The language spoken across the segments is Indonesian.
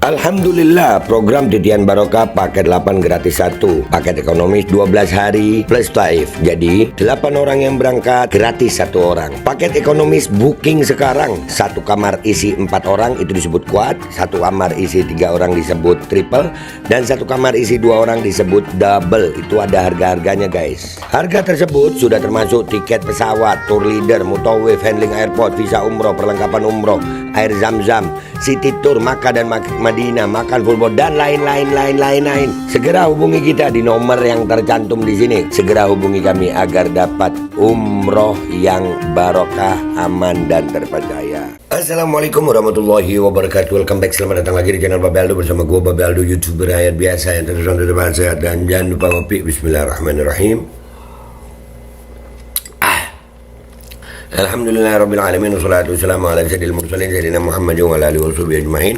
Alhamdulillah, program Titian Barokah paket 8 gratis 1, paket ekonomis 12 hari plus live. Jadi 8 orang yang berangkat gratis 1 orang. Paket ekonomis booking sekarang, 1 kamar isi 4 orang itu disebut quad, 1 kamar isi 3 orang disebut triple, dan 1 kamar isi 2 orang disebut double. Itu ada harga-harganya guys. Harga tersebut sudah termasuk tiket pesawat, tour leader, mutawif, handling airport, visa umroh, perlengkapan umroh, air zam-zam, city tour, Makkah dan Madinah, makan full board, dan lain-lain. Segera hubungi kita di nomor yang tercantum di sini. Segera hubungi kami agar dapat umroh yang barokah, aman dan terpercaya. Assalamualaikum warahmatullahi wabarakatuh. Welcome back, selamat datang lagi di channel Babe Aldo bersama gue Babe Aldo, YouTuber rakyat biasa yang terus untuk depan sehat. Dan jangan lupa ngopi. Bismillahirrahmanirrahim. Alhamdulillah Rabbil Alamin. Wassalatu wassalamu ala sayyidil mursalin Sayyidina Muhammad wa ala alihi wa sahbihi ajma'in.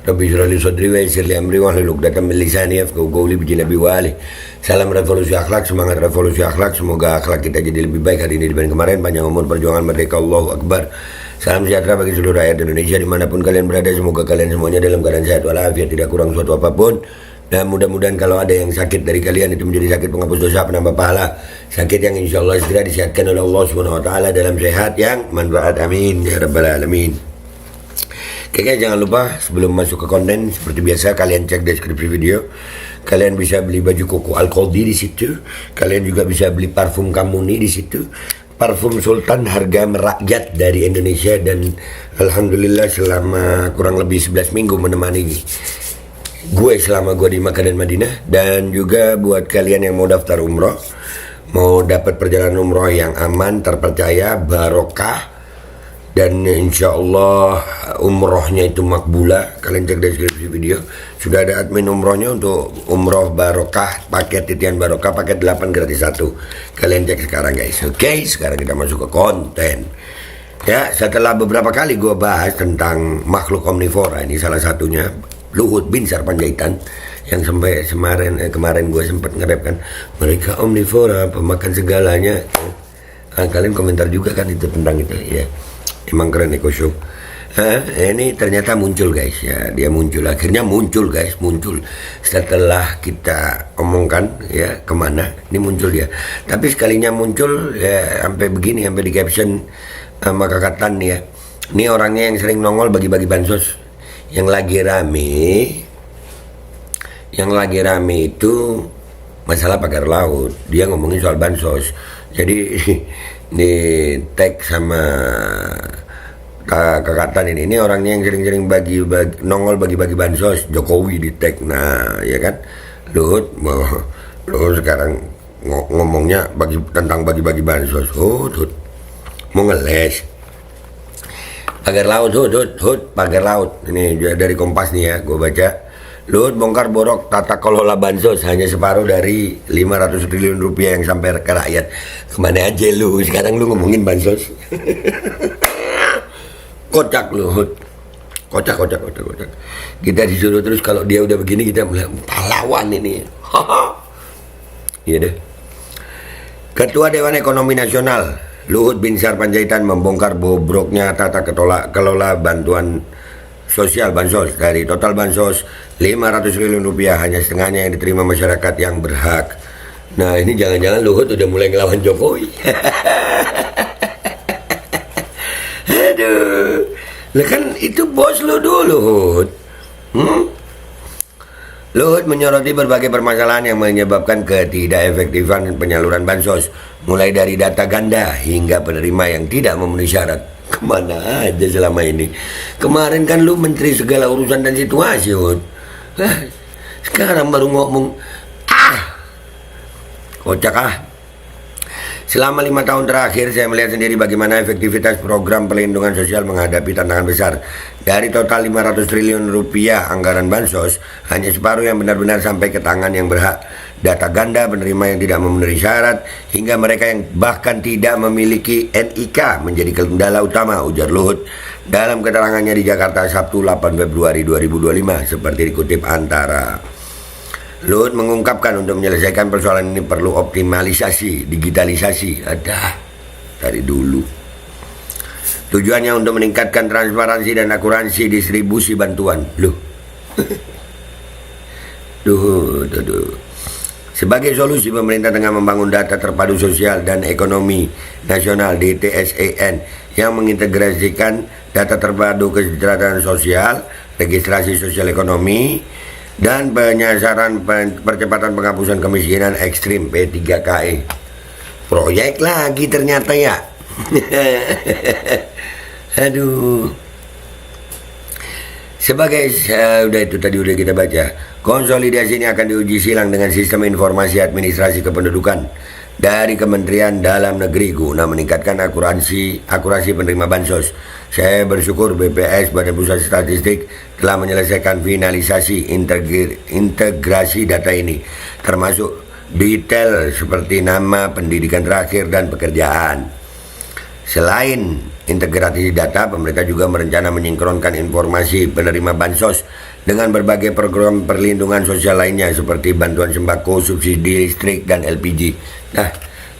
Rabbi shrah li sadri wa yassir li amri wahlul 'uqdatam min lisani yafqahu qawli bi Nabi wa ali. Salam revolusi akhlak, semangat revolusi akhlak. Semoga akhlak kita jadi lebih baik hari ini dibanding kemarin. Panjang umur, perjuangan merdeka, Allahu Akbar. Salam sejahtera bagi seluruh rakyat Indonesia dimanapun kalian berada. Semoga kalian semuanya dalam keadaan sehat walafiat, tidak kurang suatu apapun. Dan mudah-mudahan kalau ada yang sakit dari kalian itu menjadi sakit penghapus dosa, penambah pahala, sakit yang insya Allah segera disehatkan oleh Allah Subhanahu Wa Taala dalam sehat yang manfaat, amin ya rabbal alamin. Oke, jangan lupa sebelum masuk ke konten seperti biasa kalian cek deskripsi video. Kalian bisa beli baju koko Al-Qadi di situ. Kalian juga bisa beli parfum Kamuni di situ. Parfum Sultan harga merakyat dari Indonesia, dan alhamdulillah selama kurang lebih 11 minggu menemani gue selama gue di Makkah dan Madinah. Dan juga buat kalian yang mau daftar umroh, mau dapat perjalanan umroh yang aman, terpercaya, barokah, dan insya Allah umrohnya itu makbulah, kalian cek deskripsi video. Sudah ada admin umrohnya untuk umroh barokah, paket titian barokah, paket 8 gratis 1. Kalian cek sekarang guys. Oke, sekarang kita masuk ke konten. Ya, setelah beberapa kali gue bahas tentang makhluk omnivora, ini salah satunya Luhut bin Sarpanjaitan, yang sampai kemarin gue sempat nge-rap kan, mereka omnivora, pemakan segalanya. Kalian komentar juga kan itu tentang itu ya. Emang keren Eko Show. Ini ternyata muncul guys ya, dia muncul, akhirnya muncul guys, muncul setelah kita omongkan ya kemana, ini muncul dia. Tapi sekalinya muncul ya sampai begini, sampai di caption sama kakatan ya, ini orangnya yang sering nongol bagi-bagi bansos. Yang lagi rame itu masalah pagar laut, dia ngomongin soal bansos. Jadi di tag sama kakatan ini orangnya yang sering-sering nongol bagi-bagi bansos, Jokowi di tag. Nah ya kan, Luhut sekarang ngomongnya tentang bagi-bagi bansos. Hut mau ngeles pagar laut, Hut pagar laut. Ini dari Kompas nih ya, gue baca. Luhut bongkar borok tata kelola bansos, hanya separuh dari 500 triliun rupiah yang sampai ke rakyat. Kemana aja lu sekarang lu ngomongin bansos? Kocak Luhut, kocak. Kita disuruh terus kalau dia udah begini kita bilang pahlawan ini. Iya deh. Ketua Dewan Ekonomi Nasional Luhut bin Sarpanjaitan membongkar bobroknya tata kelola bantuan sosial bansos. Dari total bansos 500 triliun rupiah, hanya setengahnya yang diterima masyarakat yang berhak. Nah ini jangan-jangan Luhut udah mulai ngelawan Jokowi. Aduh, lah kan itu bos lu dulu Hut. Luhut menyoroti berbagai permasalahan yang menyebabkan ketidakefektifan penyaluran bansos, mulai dari data ganda hingga penerima yang tidak memenuhi syarat. Kemana aja selama ini? Kemarin kan lu menteri segala urusan dan situasi, Hut. Sekarang baru ngomong, kocak. Selama 5 tahun terakhir saya melihat sendiri bagaimana efektivitas program perlindungan sosial menghadapi tantangan besar. Dari total 500 triliun rupiah anggaran bansos, hanya separuh yang benar-benar sampai ke tangan yang berhak. Data ganda, penerima yang tidak memenuhi syarat, hingga mereka yang bahkan tidak memiliki NIK menjadi kendala utama, ujar Luhut dalam keterangannya di Jakarta Sabtu 8 Februari 2025 seperti dikutip Antara. Luhut mengungkapkan untuk menyelesaikan persoalan ini perlu optimalisasi, digitalisasi, ada dari dulu. Tujuannya untuk meningkatkan transparansi dan akurasi distribusi bantuan. Loh, Duh. Sebagai solusi, pemerintah tengah membangun data terpadu sosial dan ekonomi nasional DTSEN yang mengintegrasikan data terpadu kesejahteraan sosial, registrasi sosial ekonomi, dan penyasaran percepatan penghapusan kemiskinan ekstrim P3KE. Proyek lagi ternyata ya. Aduh. Sebagai udah itu tadi udah kita baca. Konsolidasi ini akan diuji silang dengan sistem informasi administrasi kependudukan dari Kementerian Dalam Negeri guna meningkatkan akurasi penerima bansos. Saya bersyukur BPS Badan Pusat Statistik telah menyelesaikan finalisasi integrasi data ini, termasuk detail seperti nama, pendidikan terakhir, dan pekerjaan. Selain integrasi data, pemerintah juga merencana menyingkronkan informasi penerima bansos dengan berbagai program perlindungan sosial lainnya seperti bantuan sembako, subsidi listrik, dan LPG. Nah,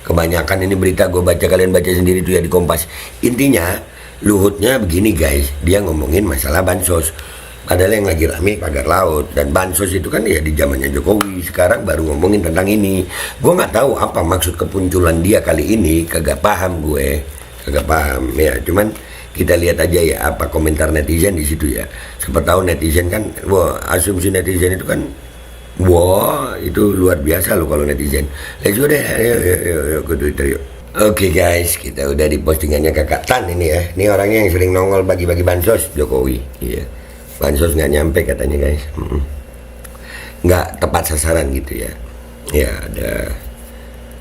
kebanyakan ini berita gue baca, kalian baca sendiri tuh ya di Kompas. Intinya Luhutnya begini guys, dia ngomongin masalah bansos. Padahal yang lagi rame pagar laut, dan bansos itu kan ya di zamannya Jokowi. Sekarang baru ngomongin tentang ini. Gue nggak tahu apa maksud kepunculan dia kali ini, kagak paham gue. Agak paham ya, cuman kita lihat aja ya apa komentar netizen di situ ya. Siapa tahu netizen kan, wah asumsi netizen itu kan, wah itu luar biasa loh kalau netizen. Let's go deh, ayo ke Twitter yuk. Oke guys, kita udah di postingannya Kakak Tan ini ya. Ini orangnya yang sering nongol bagi-bagi bansos Jokowi. Iya, bansos nggak nyampe katanya guys, nggak tepat sasaran gitu ya. Ya ada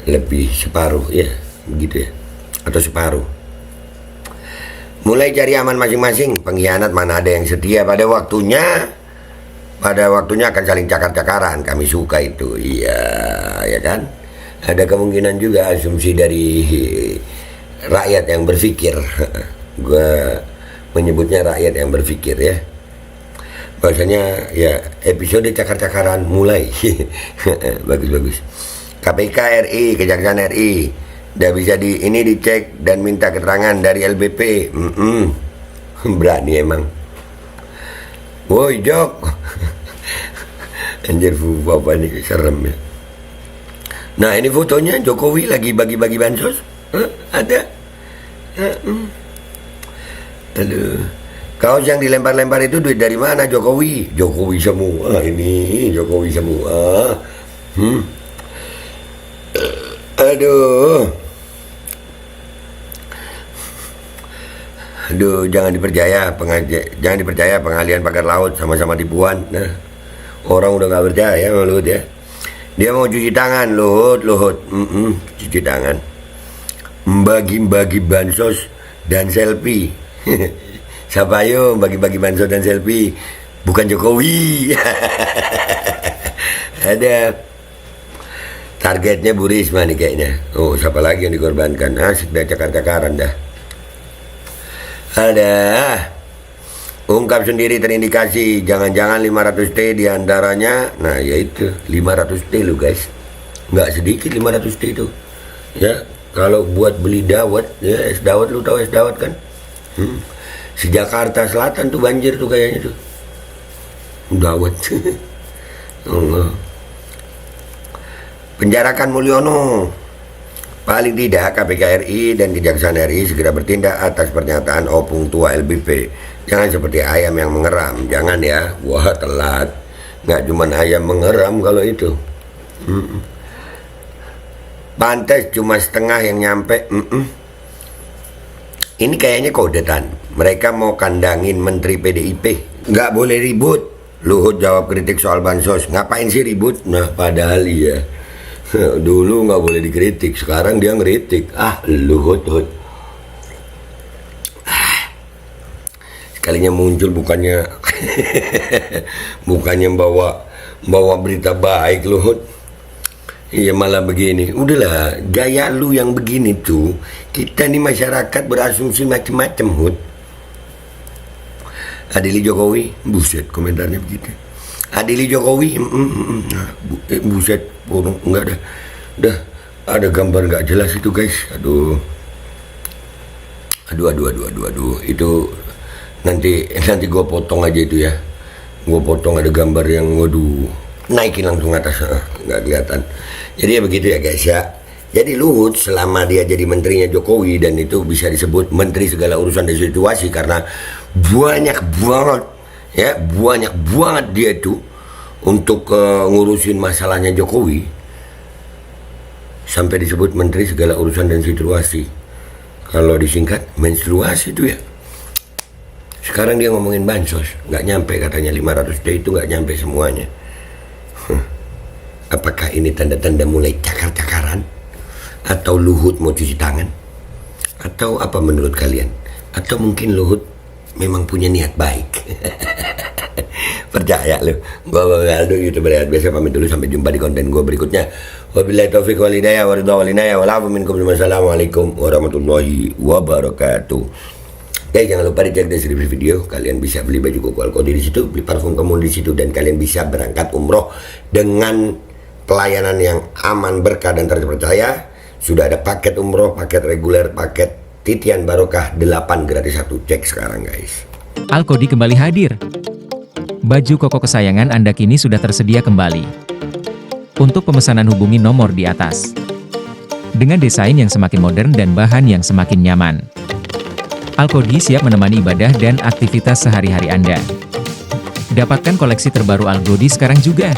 lebih separuh ya, begitu ya. Atau separuh. Mulai cari aman masing-masing. Pengkhianat mana ada yang setia pada waktunya. Pada waktunya akan saling cakar-cakaran. Kami suka itu. Iya, ya kan? Ada kemungkinan juga asumsi dari rakyat yang berpikir. Gue menyebutnya rakyat yang berpikir ya. Bahasanya ya episode cakar-cakaran mulai. Bagus-bagus. KPK RI, Kejaksaan RI, udah bisa ini dicek dan minta keterangan dari LBP. Berani emang. Woi Jok. Anjir apa nih, serem ya. Nah ini fotonya Jokowi lagi bagi-bagi bansos. Ada. Aduh. Kaos yang dilempar-lempar itu duit dari mana Jokowi? Jokowi semua ini, Jokowi semua. Aduh, jangan dipercaya pengalian pagar laut sama-sama tipuan. Nah, orang udah nggak percaya sama Luhut ya. Dia mau cuci tangan, Luhut, cuci tangan, bagi-bagi bansos dan selfie. Siapa yo bagi-bagi bansos dan selfie? Bukan Jokowi. Ada. Targetnya Bu Risma nih kayaknya. Oh, siapa lagi yang dikorbankan? Asik dah cakar-cakaran dah. Ada. Ungkap sendiri terindikasi. Jangan-jangan 500T diantaranya. Nah, yaitu 500T lu guys. Nggak sedikit 500T itu. Ya, kalau buat beli dawet, ya es dawet, lu tahu es dawet kan? Si Jakarta Selatan tuh banjir tuh kayaknya tuh. Dawet. Allah. Penjarakan Mulyono. Paling tidak KPK RI dan Kejaksaan RI segera bertindak atas pernyataan opung tua LBP. Jangan seperti ayam yang mengeram. Jangan ya. Wah telat. Nggak cuma ayam mengeram kalau itu. Pantes cuma setengah yang nyampe. Ini kayaknya kodetan. Mereka mau kandangin Menteri PDIP. Nggak boleh ribut. Luhut jawab kritik soal bansos. Ngapain sih ribut? Nah padahal iya. Dulu nggak boleh dikritik, sekarang dia ngeritik. Luhut. Sekalinya muncul bukannya bawa berita baik Luhut. Iya malah begini. Udahlah, gaya lu yang begini tuh. Kita nih masyarakat berasumsi macem-macem Hut. Adili Jokowi, buset komentarnya begitu. Adili Jokowi, buset, enggak ada. Udah ada gambar nggak jelas itu guys. Aduh. Itu nanti gue potong aja itu ya. Gue potong ada gambar yang waduh naikin langsung atas, nggak kelihatan. Jadi ya begitu ya guys ya. Jadi Luhut selama dia jadi menterinya Jokowi, dan itu bisa disebut menteri segala urusan dan situasi karena banyak banget dia itu untuk ngurusin masalahnya Jokowi, sampai disebut menteri segala urusan dan situasi. Kalau disingkat menstruasi itu ya. Sekarang dia ngomongin bansos, nggak nyampe katanya 500 D itu nggak nyampe semuanya. Apakah ini tanda-tanda mulai cakar-cakaran? Atau Luhut mau cuci tangan? Atau apa menurut kalian? Atau mungkin Luhut memang punya niat baik? Percaya lu. Gua Aldo, YouTuber biasa, pamit dulu, sampai jumpa di konten gua berikutnya. Wabillahi taufiq wal hidayah wa ridha wal inayah wal afu minkum. Wassalamualaikum warahmatullahi wabarakatuh. Guys, jangan lupa dicek deskripsi video. Kalian bisa beli baju koko Alkodi di situ, beli parfum kamu di situ, dan kalian bisa berangkat umroh dengan pelayanan yang aman, berkah, dan terpercaya. Sudah ada paket umroh, paket reguler, paket titian barokah 8 gratis 1. Cek sekarang guys. Alkodi kembali hadir. Baju koko kesayangan Anda kini sudah tersedia kembali. Untuk pemesanan hubungi nomor di atas. Dengan desain yang semakin modern dan bahan yang semakin nyaman. Alkodi siap menemani ibadah dan aktivitas sehari-hari Anda. Dapatkan koleksi terbaru Alkodi sekarang juga.